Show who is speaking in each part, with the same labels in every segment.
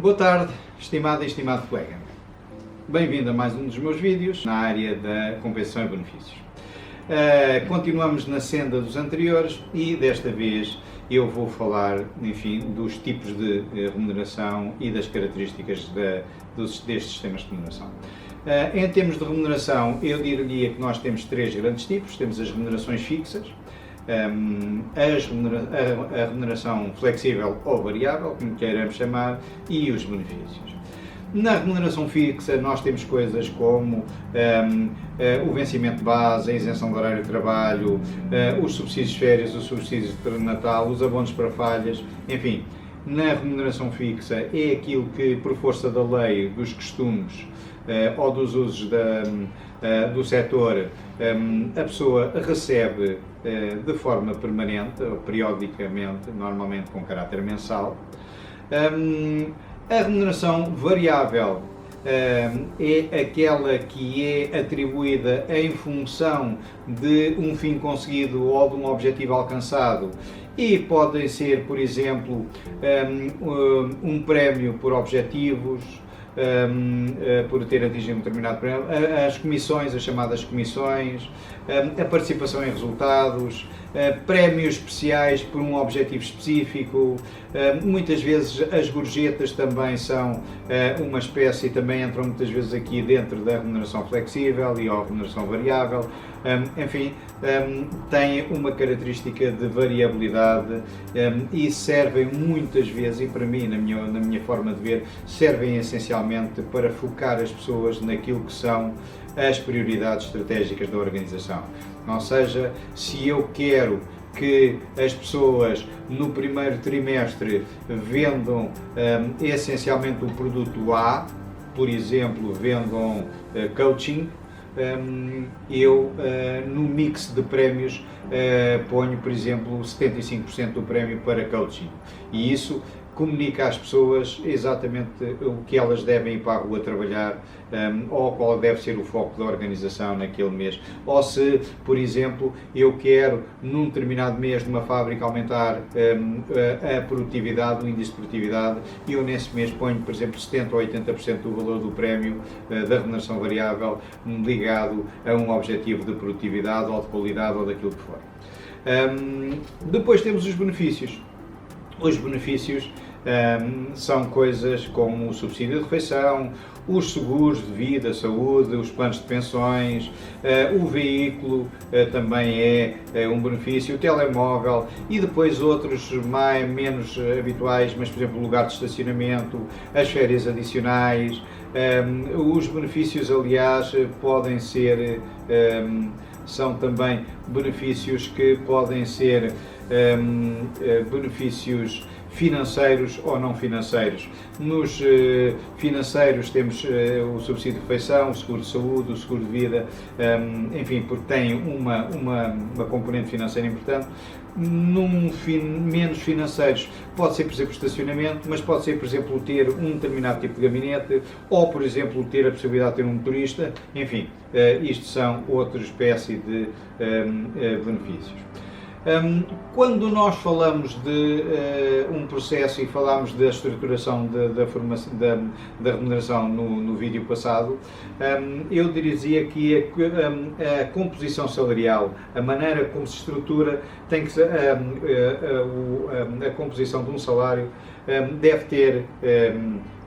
Speaker 1: Boa tarde, estimado e estimado colega. Bem-vindo a mais um dos meus vídeos na área da compensação e benefícios. Continuamos na senda dos anteriores e desta vez eu vou falar, enfim, dos tipos de remuneração e das características destes sistemas de remuneração. Em termos de remuneração, eu diria que nós temos três grandes tipos. Temos as remunerações fixas, a remuneração flexível ou variável, como queiramos chamar, e os benefícios. Na remuneração fixa nós temos coisas como o vencimento de base, a isenção do horário de trabalho, os subsídios de férias, os subsídios de Natal, os abonos para falhas, enfim. Na remuneração fixa é aquilo que, por força da lei, dos costumes ou dos usos do setor, a pessoa recebe de forma permanente, ou periodicamente, normalmente com caráter mensal. A remuneração variável é aquela que é atribuída em função de um fim conseguido ou de um objetivo alcançado e podem ser, por exemplo, um prémio por objetivos, por ter atingido um determinado prémio, as comissões, as chamadas comissões, a participação em resultados, prémios especiais por um objetivo específico, muitas vezes as gorjetas também são uma espécie, também entram muitas vezes aqui dentro da remuneração flexível e a remuneração variável, enfim, têm uma característica de variabilidade e servem muitas vezes, e para mim, na minha forma de ver, servem essencialmente para focar as pessoas naquilo que são as prioridades estratégicas da organização. Ou seja, se eu quero que as pessoas no primeiro trimestre vendam essencialmente o produto A, por exemplo, vendam coaching, eu no mix de prémios ponho, por exemplo, 75% do prémio para coaching, e isso comunica às pessoas exatamente o que elas devem ir para a rua trabalhar, ou qual deve ser o foco da organização naquele mês. Ou se, por exemplo, eu quero num determinado mês numa fábrica aumentar a produtividade, o índice de produtividade, e eu nesse mês ponho, por exemplo, 70% ou 80% do valor do prémio da remuneração variável ligado a um objetivo de produtividade ou de qualidade ou daquilo que for. Depois temos os benefícios. Os benefícios são coisas como o subsídio de refeição, os seguros de vida, saúde, os planos de pensões, o veículo também é um benefício, o telemóvel e depois outros menos habituais, mas por exemplo o lugar de estacionamento, as férias adicionais. Os benefícios, aliás, podem ser, são também benefícios que podem ser benefícios financeiros ou não financeiros. Nos financeiros temos o subsídio de refeição, o seguro de saúde, o seguro de vida, enfim, porque tem uma componente financeira importante. Menos financeiros pode ser, por exemplo, estacionamento, mas pode ser, por exemplo, ter um determinado tipo de gabinete ou, por exemplo, ter a possibilidade de ter um motorista, enfim, isto são outra espécie de benefícios. Quando nós falamos de um processo e falamos da estruturação da remuneração no vídeo passado, eu dizia que a composição salarial, a maneira como se estrutura, tem que ser, a composição de um salário deve ter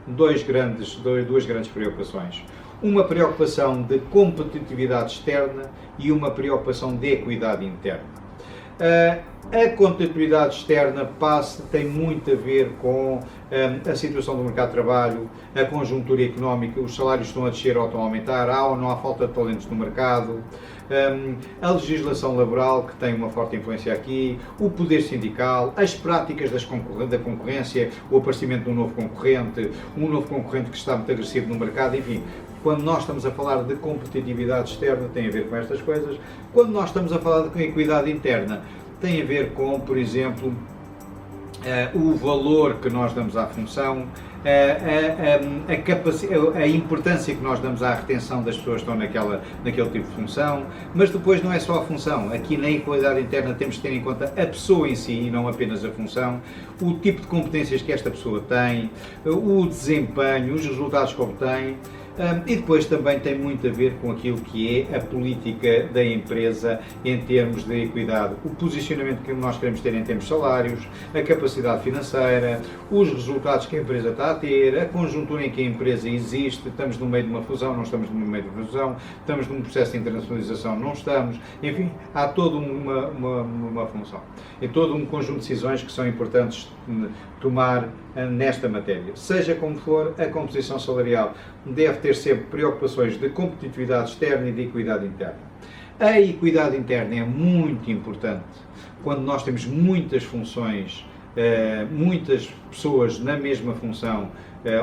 Speaker 1: duas grandes preocupações. Uma preocupação de competitividade externa e uma preocupação de equidade interna. A competitividade externa tem muito a ver com a situação do mercado de trabalho, a conjuntura económica, os salários estão a descer ou estão a aumentar, há ou não há falta de talentos no mercado, a legislação laboral, que tem uma forte influência aqui, o poder sindical, as práticas da concorrência, o aparecimento de um novo concorrente que está muito agressivo no mercado, enfim. Quando nós estamos a falar de competitividade externa, tem a ver com estas coisas. Quando nós estamos a falar de equidade interna, tem a ver com, por exemplo, o valor que nós damos à função, a importância que nós damos à retenção das pessoas que estão naquele tipo de função, mas depois não é só a função. Aqui na equidade interna temos que ter em conta a pessoa em si e não apenas a função, o tipo de competências que esta pessoa tem, o desempenho, os resultados que obtém. E depois também tem muito a ver com aquilo que é a política da empresa em termos de equidade, o posicionamento que nós queremos ter em termos de salários, a capacidade financeira, os resultados que a empresa está a ter, a conjuntura em que a empresa existe, estamos no meio de uma fusão, não estamos no meio de uma fusão, estamos num processo de internacionalização, não estamos, enfim, há toda uma função, e todo um conjunto de decisões que são importantes tomar nesta matéria. Seja como for, a composição salarial deve ter sempre preocupações de competitividade externa e de equidade interna. A equidade interna é muito importante quando nós temos muitas funções, muitas pessoas na mesma função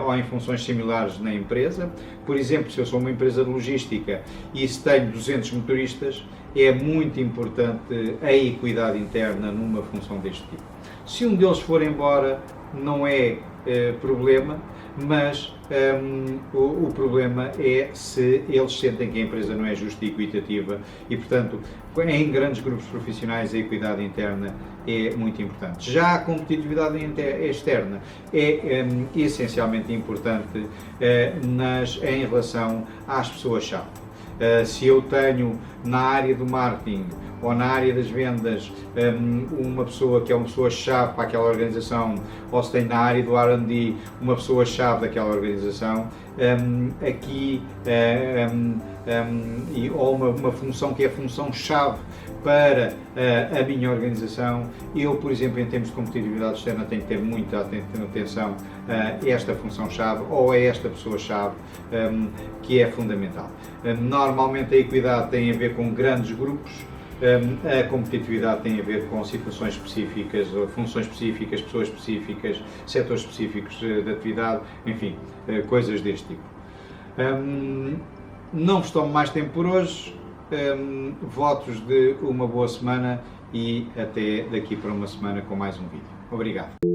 Speaker 1: ou em funções similares na empresa. Por exemplo, se eu sou uma empresa de logística e se tenho 200 motoristas, é muito importante a equidade interna numa função deste tipo. Se um deles for embora, não é problema, mas o problema é se eles sentem que a empresa não é justa e equitativa e, portanto, em grandes grupos profissionais a equidade interna é muito importante. Já a competitividade externa é essencialmente importante em relação às pessoas-chave. Se eu tenho na área do marketing ou na área das vendas uma pessoa que é uma pessoa-chave para aquela organização, ou se tem na área do R&D uma pessoa-chave daquela organização, ou uma função que é função-chave para a minha organização, eu, por exemplo, em termos de competitividade externa, tenho que ter muita atenção a esta função-chave ou a esta pessoa-chave, que é fundamental. Normalmente a equidade tem a ver com grandes grupos, a competitividade tem a ver com situações específicas, funções específicas, pessoas específicas, setores específicos de atividade, enfim, coisas deste tipo. Não vos tomo mais tempo por hoje, votos de uma boa semana e até daqui para uma semana com mais um vídeo. Obrigado.